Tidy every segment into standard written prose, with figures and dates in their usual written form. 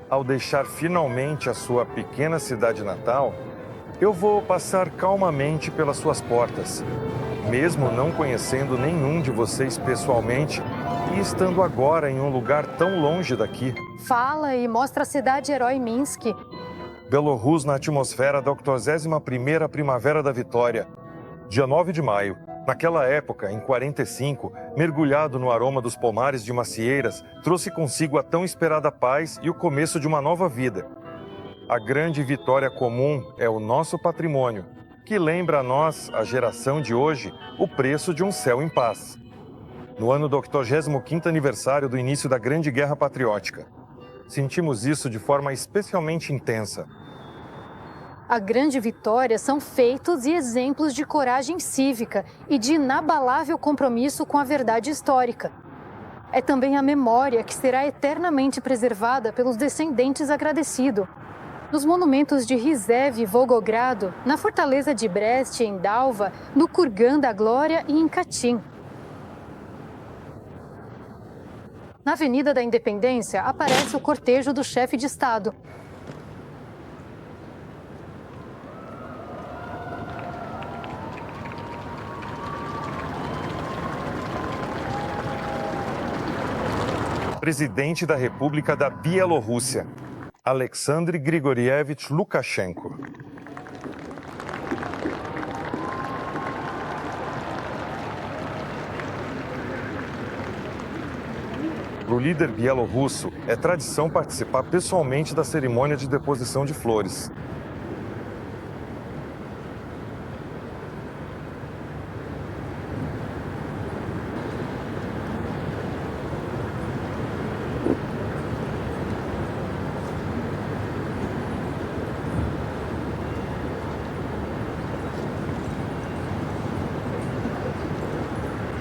Ao deixar finalmente a sua pequena cidade natal, eu vou passar calmamente pelas suas portas, mesmo não conhecendo nenhum de vocês pessoalmente e estando agora em um lugar tão longe daqui. Fala e mostra a cidade herói Minsk. Bielorrus na atmosfera da 81ª Primavera da Vitória, dia 9 de maio. Naquela época, em 45, mergulhado no aroma dos pomares de macieiras, trouxe consigo a tão esperada paz e o começo de uma nova vida. A grande vitória comum é o nosso patrimônio, que lembra a nós, a geração de hoje, o preço de um céu em paz. No ano do 85º aniversário do início da Grande Guerra Patriótica, sentimos isso de forma especialmente intensa. A grande vitória são feitos e exemplos de coragem cívica e de inabalável compromisso com a verdade histórica. É também a memória que será eternamente preservada pelos descendentes agradecidos. Nos monumentos de Rizev e Volgogrado, na fortaleza de Brest em Dalva, no Kurgan da Glória e em Katyn. Na Avenida da Independência aparece o cortejo do chefe de Estado. Presidente da República da Bielorrússia, Alexandre Grigorievich Lukashenko. Para o líder bielorrusso, é tradição participar pessoalmente da cerimônia de deposição de flores.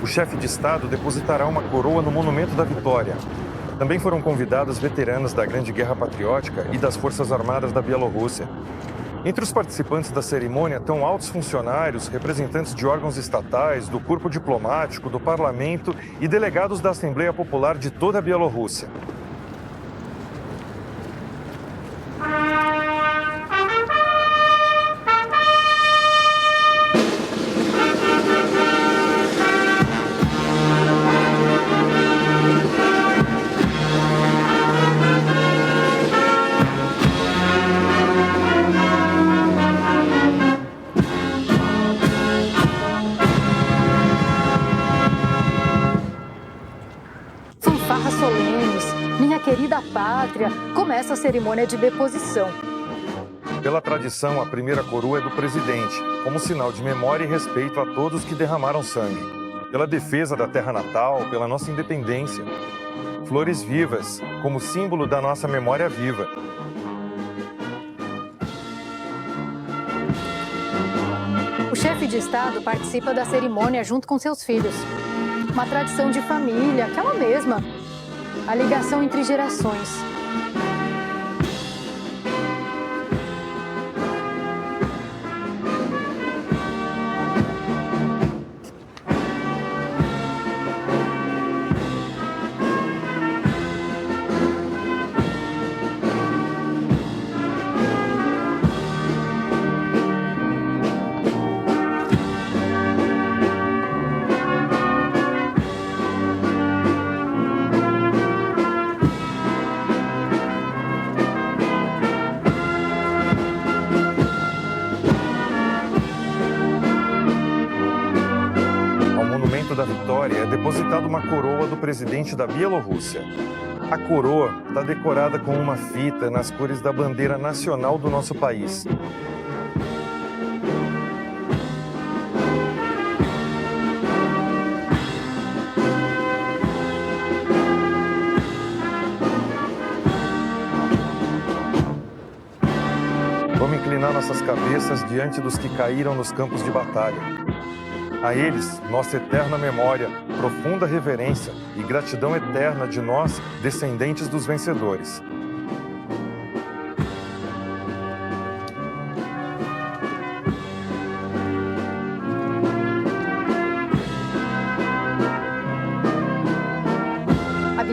O chefe de Estado depositará uma coroa no Monumento da Vitória. Também foram convidados veteranos da Grande Guerra Patriótica e das Forças Armadas da Bielorrússia. Entre os participantes da cerimônia estão altos funcionários, representantes de órgãos estatais, do corpo diplomático, do parlamento e delegados da Assembleia Popular de toda a Bielorrússia. Fanfarras solenes, minha querida pátria, começa a cerimônia de deposição. Pela tradição, a primeira coroa é do presidente, como sinal de memória e respeito a todos que derramaram sangue. Pela defesa da terra natal, pela nossa independência. Flores vivas, como símbolo da nossa memória viva. O chefe de Estado participa da cerimônia junto com seus filhos. Uma tradição de família, aquela mesma. A ligação entre gerações. Da Vitória é depositada uma coroa do presidente da Bielorrússia. A coroa está decorada com uma fita nas cores da bandeira nacional do nosso país. Vamos inclinar nossas cabeças diante dos que caíram nos campos de batalha. A eles, nossa eterna memória, profunda reverência e gratidão eterna de nós, descendentes dos vencedores.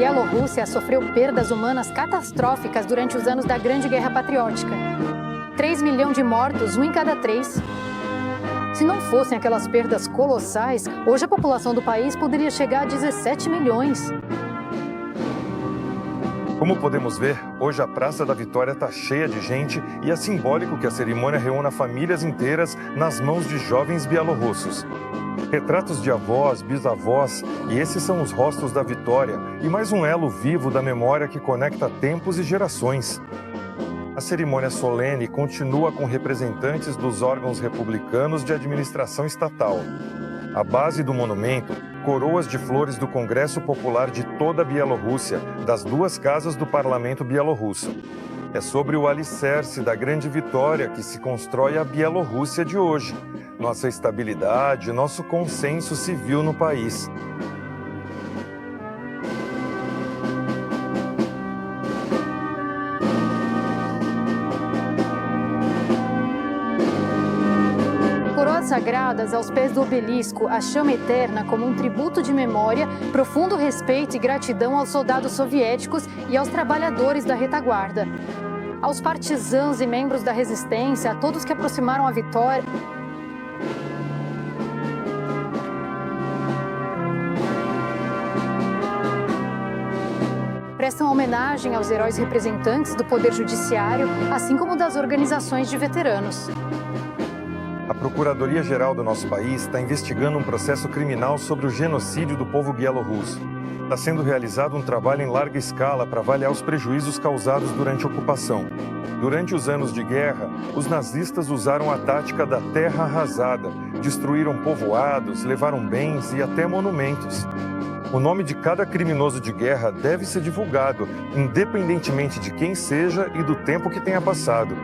Bielorrússia sofreu perdas humanas catastróficas durante os anos da Grande Guerra Patriótica. 3 milhões de mortos, 1 em cada 3. Se não fossem aquelas perdas colossais, hoje a população do país poderia chegar a 17 milhões. Como podemos ver, hoje a Praça da Vitória está cheia de gente e é simbólico que a cerimônia reúna famílias inteiras nas mãos de jovens bielorrussos. Retratos de avós, bisavós, e esses são os rostos da vitória e mais um elo vivo da memória que conecta tempos e gerações. A cerimônia solene continua com representantes dos órgãos republicanos de administração estatal. A base do monumento, coroas de flores do Congresso Popular de toda a Bielorrússia, das 2 casas do parlamento bielorrusso. É sobre o alicerce da grande vitória que se constrói a Bielorrússia de hoje, nossa estabilidade, nosso consenso civil no país. Sagradas aos pés do obelisco, a chama eterna como um tributo de memória, profundo respeito e gratidão aos soldados soviéticos e aos trabalhadores da retaguarda. Aos partisãos e membros da resistência, a todos que aproximaram a vitória. Prestam homenagem aos heróis representantes do Poder Judiciário, assim como das organizações de veteranos. A Procuradoria-Geral do nosso país está investigando um processo criminal sobre o genocídio do povo bielorrusso. Está sendo realizado um trabalho em larga escala para avaliar os prejuízos causados durante a ocupação. Durante os anos de guerra, os nazistas usaram a tática da terra arrasada, destruíram povoados, levaram bens e até monumentos. O nome de cada criminoso de guerra deve ser divulgado, independentemente de quem seja e do tempo que tenha passado.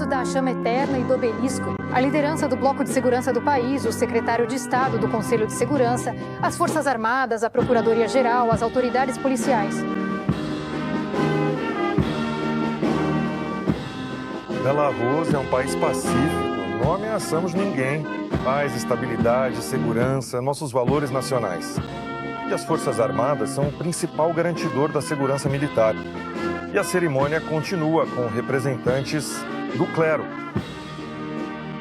Da chama eterna e do obelisco, a liderança do Bloco de Segurança do país, o secretário de Estado do Conselho de Segurança, as Forças Armadas, a Procuradoria-Geral, as autoridades policiais. Belarus é um país pacífico, não ameaçamos ninguém. Paz, estabilidade, segurança, nossos valores nacionais. E as Forças Armadas são o principal garantidor da segurança militar. E a cerimônia continua com representantes do clero.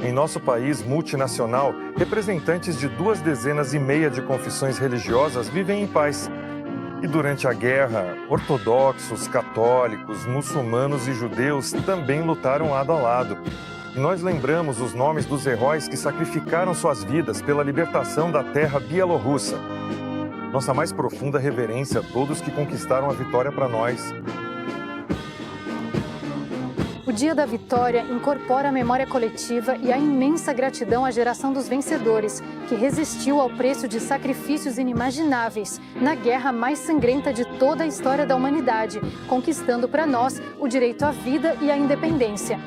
Em nosso país multinacional, representantes de 2 dezenas e meia de confissões religiosas vivem em paz. E durante a guerra, ortodoxos, católicos, muçulmanos e judeus também lutaram lado a lado. E nós lembramos os nomes dos heróis que sacrificaram suas vidas pela libertação da terra bielorrussa. Nossa mais profunda reverência a todos que conquistaram a vitória para nós. O Dia da Vitória incorpora a memória coletiva e a imensa gratidão à geração dos vencedores, que resistiu ao preço de sacrifícios inimagináveis na guerra mais sangrenta de toda a história da humanidade, conquistando para nós o direito à vida e à independência.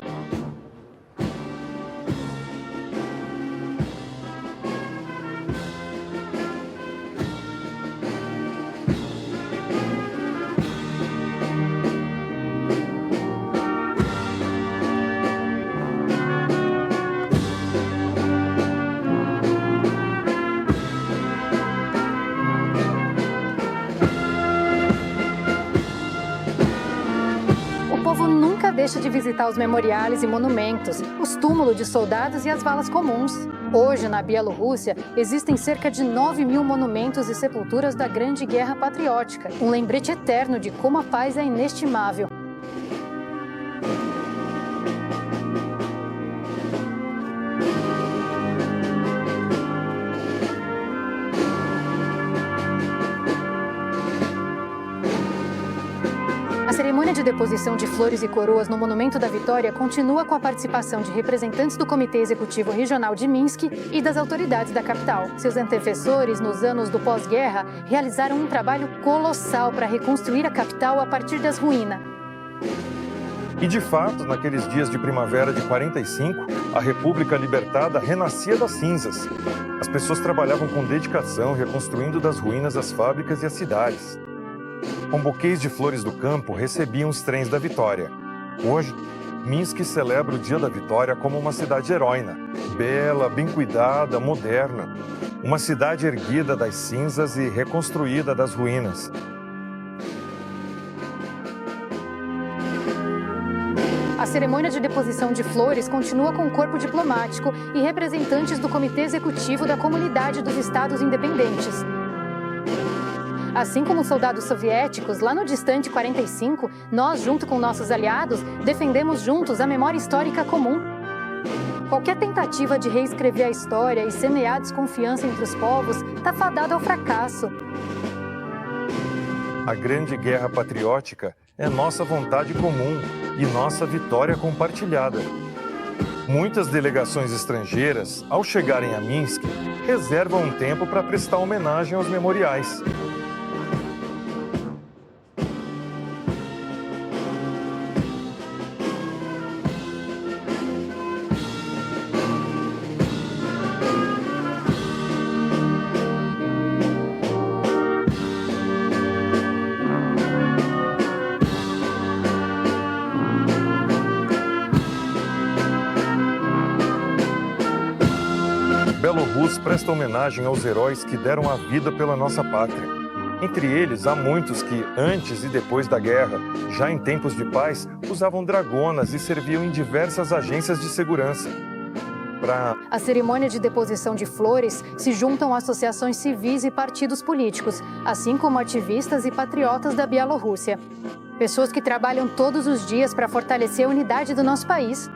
Deixa de visitar os memoriais e monumentos, os túmulos de soldados e as valas comuns. Hoje, na Bielorrússia, existem cerca de 9.000 monumentos e sepulturas da Grande Guerra Patriótica, um lembrete eterno de como a paz é inestimável. A cerimônia de deposição de flores e coroas no Monumento da Vitória continua com a participação de representantes do Comitê Executivo Regional de Minsk e das autoridades da capital. Seus antecessores, nos anos do pós-guerra, realizaram um trabalho colossal para reconstruir a capital a partir das ruínas. E de fato, naqueles dias de primavera de 45, a República libertada renascia das cinzas. As pessoas trabalhavam com dedicação, reconstruindo das ruínas as fábricas e as cidades. Com buquês de flores do campo, recebiam os trens da vitória. Hoje, Minsk celebra o Dia da Vitória como uma cidade heroína, bela, bem cuidada, moderna. Uma cidade erguida das cinzas e reconstruída das ruínas. A cerimônia de deposição de flores continua com o corpo diplomático e representantes do Comitê Executivo da Comunidade dos Estados Independentes. Assim como os soldados soviéticos, lá no distante 45, nós, junto com nossos aliados, defendemos juntos a memória histórica comum. Qualquer tentativa de reescrever a história e semear desconfiança entre os povos está fadada ao fracasso. A grande guerra patriótica é nossa vontade comum e nossa vitória compartilhada. Muitas delegações estrangeiras, ao chegarem a Minsk, reservam um tempo para prestar homenagem aos memoriais. Bielorrus presta homenagem aos heróis que deram a vida pela nossa pátria. Entre eles, há muitos que, antes e depois da guerra, já em tempos de paz, usavam dragonas e serviam em diversas agências de segurança. A cerimônia de deposição de flores se juntam associações civis e partidos políticos, assim como ativistas e patriotas da Bielorrússia. Pessoas que trabalham todos os dias para fortalecer a unidade do nosso país.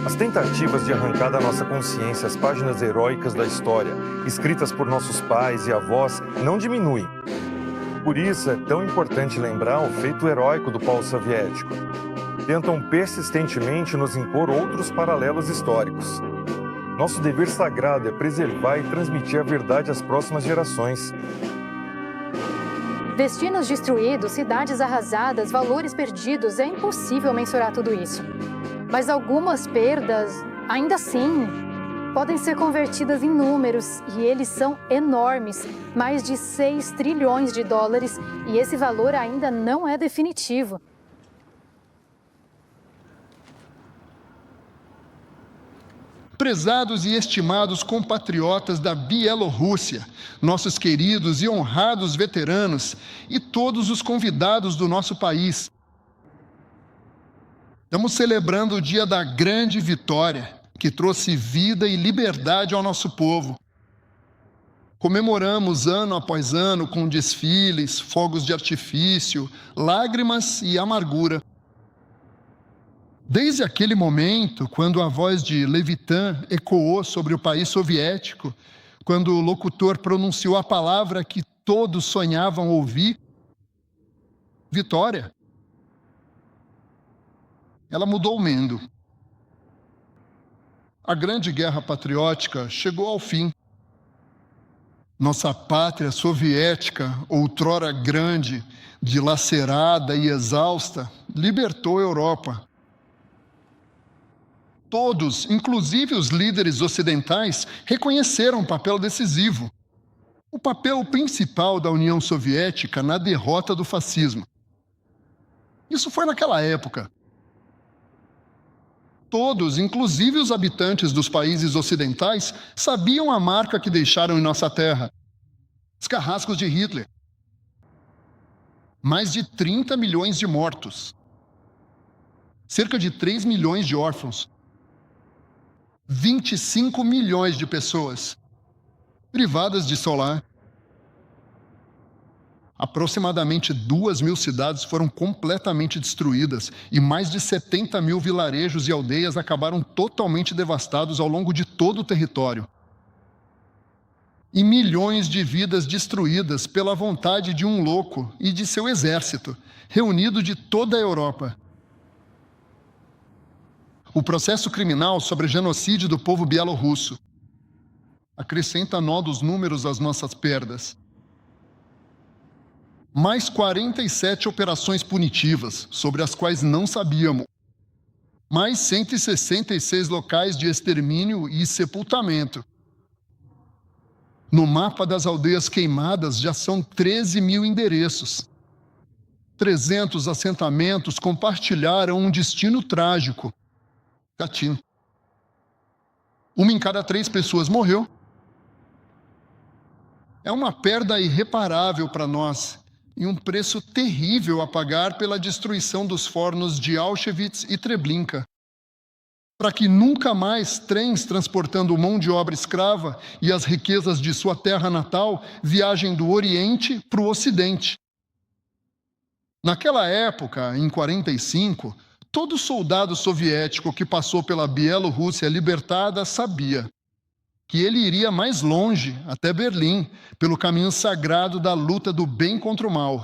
As tentativas de arrancar da nossa consciência as páginas heróicas da história, escritas por nossos pais e avós, não diminuem. Por isso é tão importante lembrar o feito heróico do polo soviético. Tentam persistentemente nos impor outros paralelos históricos. Nosso dever sagrado é preservar e transmitir a verdade às próximas gerações. Destinos destruídos, cidades arrasadas, valores perdidos, é impossível mensurar tudo isso. Mas algumas perdas, ainda assim, podem ser convertidas em números, e eles são enormes, mais de 6 trilhões de dólares, e esse valor ainda não é definitivo. Prezados e estimados compatriotas da Bielorrússia, nossos queridos e honrados veteranos e todos os convidados do nosso país, estamos celebrando o dia da grande vitória, que trouxe vida e liberdade ao nosso povo. Comemoramos ano após ano com desfiles, fogos de artifício, lágrimas e amargura. Desde aquele momento, quando a voz de Levitan ecoou sobre o país soviético, quando o locutor pronunciou a palavra que todos sonhavam ouvir, vitória, ela mudou o mundo. A grande guerra patriótica chegou ao fim. Nossa pátria soviética, outrora grande, dilacerada e exausta, libertou a Europa. Todos, inclusive os líderes ocidentais, reconheceram o papel decisivo, o papel principal da União Soviética na derrota do fascismo. Isso foi naquela época. Todos, inclusive os habitantes dos países ocidentais, sabiam a marca que deixaram em nossa terra. Os carrascos de Hitler. Mais de 30 milhões de mortos. Cerca de 3 milhões de órfãos. 25 milhões de pessoas privadas de seu lar. Aproximadamente 2.000 cidades foram completamente destruídas e mais de 70 mil vilarejos e aldeias acabaram totalmente devastados ao longo de todo o território. E milhões de vidas destruídas pela vontade de um louco e de seu exército, reunido de toda a Europa. o processo criminal sobre genocídio do povo bielorrusso. Acrescenta nó dos números às nossas perdas. Mais 47 operações punitivas, sobre as quais não sabíamos. Mais 166 locais de extermínio e sepultamento. No mapa das aldeias queimadas já são 13 mil endereços. 300 assentamentos compartilharam um destino trágico. Gatinho. 1 em cada 3 pessoas morreu. É uma perda irreparável para nós e um preço terrível a pagar pela destruição dos fornos de Auschwitz e Treblinka, para que nunca mais trens transportando mão de obra escrava e as riquezas de sua terra natal viajem do Oriente para o Ocidente. Naquela época, em 1945, todo soldado soviético que passou pela Bielorrússia libertada sabia que ele iria mais longe, até Berlim, pelo caminho sagrado da luta do bem contra o mal.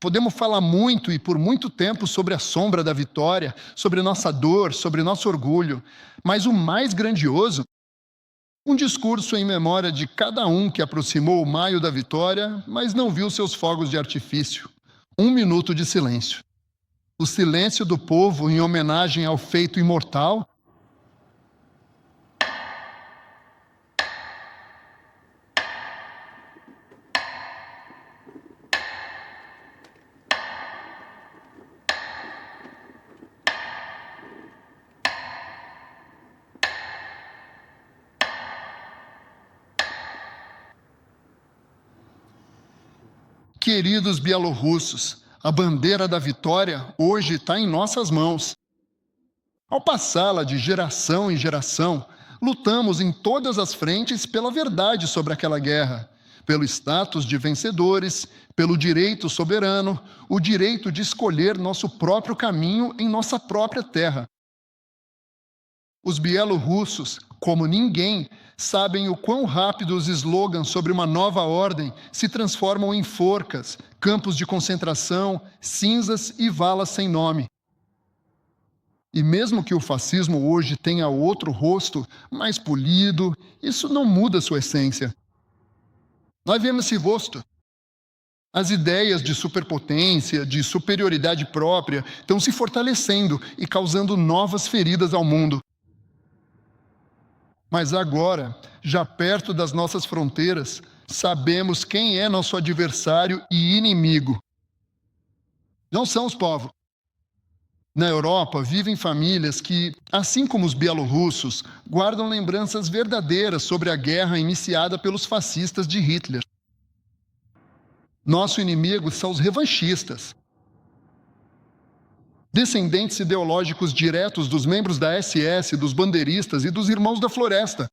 Podemos falar muito e por muito tempo sobre a sombra da vitória, sobre nossa dor, sobre nosso orgulho, mas o mais grandioso, um discurso em memória de cada um que aproximou o maio da vitória, mas não viu seus fogos de artifício. 1 minuto de silêncio. O silêncio do povo em homenagem ao feito imortal. Queridos bielorrussos, a bandeira da vitória hoje está em nossas mãos. Ao passá-la de geração em geração, lutamos em todas as frentes pela verdade sobre aquela guerra, pelo status de vencedores, pelo direito soberano, o direito de escolher nosso próprio caminho em nossa própria terra. Os bielorrussos, como ninguém, sabem o quão rápido os slogans sobre uma nova ordem se transformam em forcas, campos de concentração, cinzas e valas sem nome. E mesmo que o fascismo hoje tenha outro rosto, mais polido, isso não muda sua essência. Nós vemos esse rosto. As ideias de superpotência, de superioridade própria, estão se fortalecendo e causando novas feridas ao mundo. Mas agora, já perto das nossas fronteiras, sabemos quem é nosso adversário e inimigo. Não são os povos. Na Europa, vivem famílias que, assim como os bielorrussos, guardam lembranças verdadeiras sobre a guerra iniciada pelos fascistas de Hitler. Nosso inimigo são os revanchistas. Descendentes ideológicos diretos dos membros da SS, dos bandeiristas e dos Irmãos da Floresta.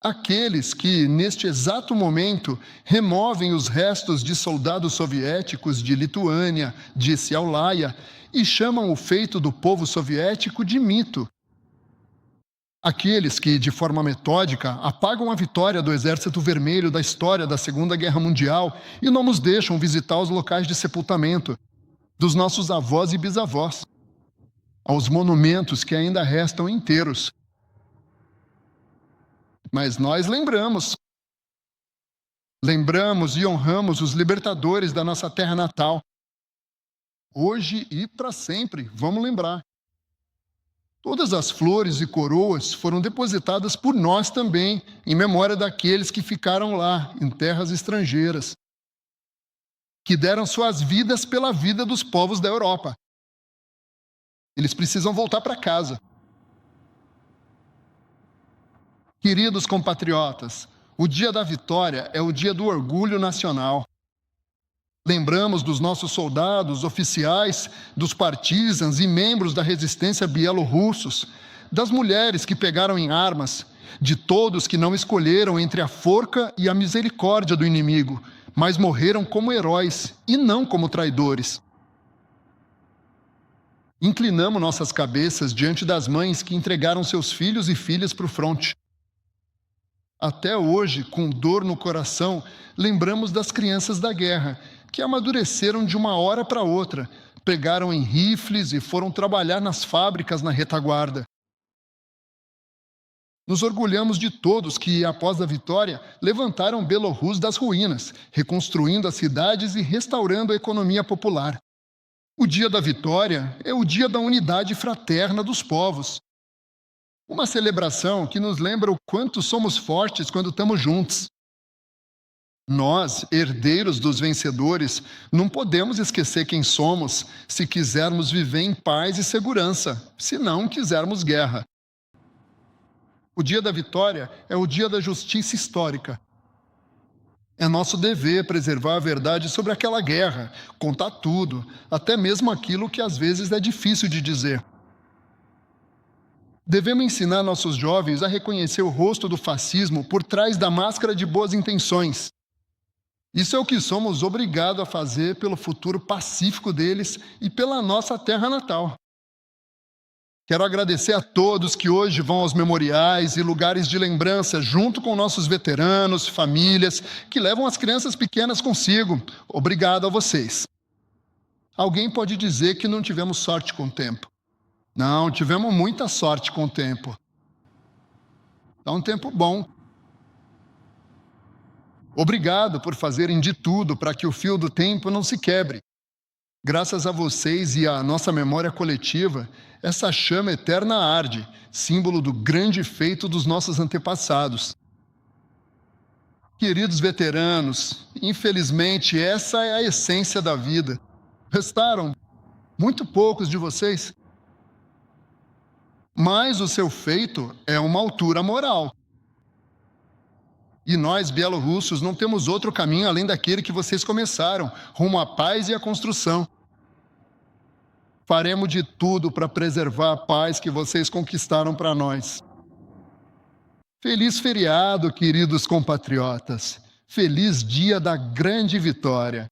Aqueles que, neste exato momento, removem os restos de soldados soviéticos de Lituânia, de Siaulaia, e chamam o feito do povo soviético de mito. Aqueles que, de forma metódica, apagam a vitória do Exército Vermelho da história da Segunda Guerra Mundial e não nos deixam visitar os locais de sepultamento dos nossos avós e bisavós, aos monumentos que ainda restam inteiros. Mas nós lembramos e honramos os libertadores da nossa terra natal. Hoje e para sempre, vamos lembrar. Todas as flores e coroas foram depositadas por nós também, em memória daqueles que ficaram lá, em terras estrangeiras, que deram suas vidas pela vida dos povos da Europa. Eles precisam voltar para casa. Queridos compatriotas, o dia da vitória é o dia do orgulho nacional. Lembramos dos nossos soldados, oficiais, dos partisans e membros da resistência bielorrussos, das mulheres que pegaram em armas, de todos que não escolheram entre a forca e a misericórdia do inimigo, mas morreram como heróis e não como traidores. Inclinamos nossas cabeças diante das mães que entregaram seus filhos e filhas para o fronte. Até hoje, com dor no coração, lembramos das crianças da guerra, que amadureceram de uma hora para outra, pegaram em rifles e foram trabalhar nas fábricas na retaguarda. Nos orgulhamos de todos que, após a vitória, levantaram Bielorrússia das ruínas, reconstruindo as cidades e restaurando a economia popular. O dia da vitória é o dia da unidade fraterna dos povos. Uma celebração que nos lembra o quanto somos fortes quando estamos juntos. Nós, herdeiros dos vencedores, não podemos esquecer quem somos se quisermos viver em paz e segurança, se não quisermos guerra. O dia da vitória é o dia da justiça histórica. É nosso dever preservar a verdade sobre aquela guerra, contar tudo, até mesmo aquilo que às vezes é difícil de dizer. Devemos ensinar nossos jovens a reconhecer o rosto do fascismo por trás da máscara de boas intenções. Isso é o que somos obrigados a fazer pelo futuro pacífico deles e pela nossa terra natal. Quero agradecer a todos que hoje vão aos memoriais e lugares de lembrança junto com nossos veteranos, famílias, que levam as crianças pequenas consigo. Obrigado a vocês. Alguém pode dizer que não tivemos sorte com o tempo. Não, tivemos muita sorte com o tempo. É um tempo bom. Obrigado por fazerem de tudo para que o fio do tempo não se quebre. Graças a vocês e à nossa memória coletiva, essa chama eterna arde, símbolo do grande feito dos nossos antepassados. Queridos veteranos, infelizmente essa é a essência da vida. Restaram muito poucos de vocês. Mas o seu feito é uma altura moral. E nós, bielorrussos, não temos outro caminho além daquele que vocês começaram, rumo à paz e à construção. Faremos de tudo para preservar a paz que vocês conquistaram para nós. Feliz feriado, queridos compatriotas. Feliz dia da grande vitória.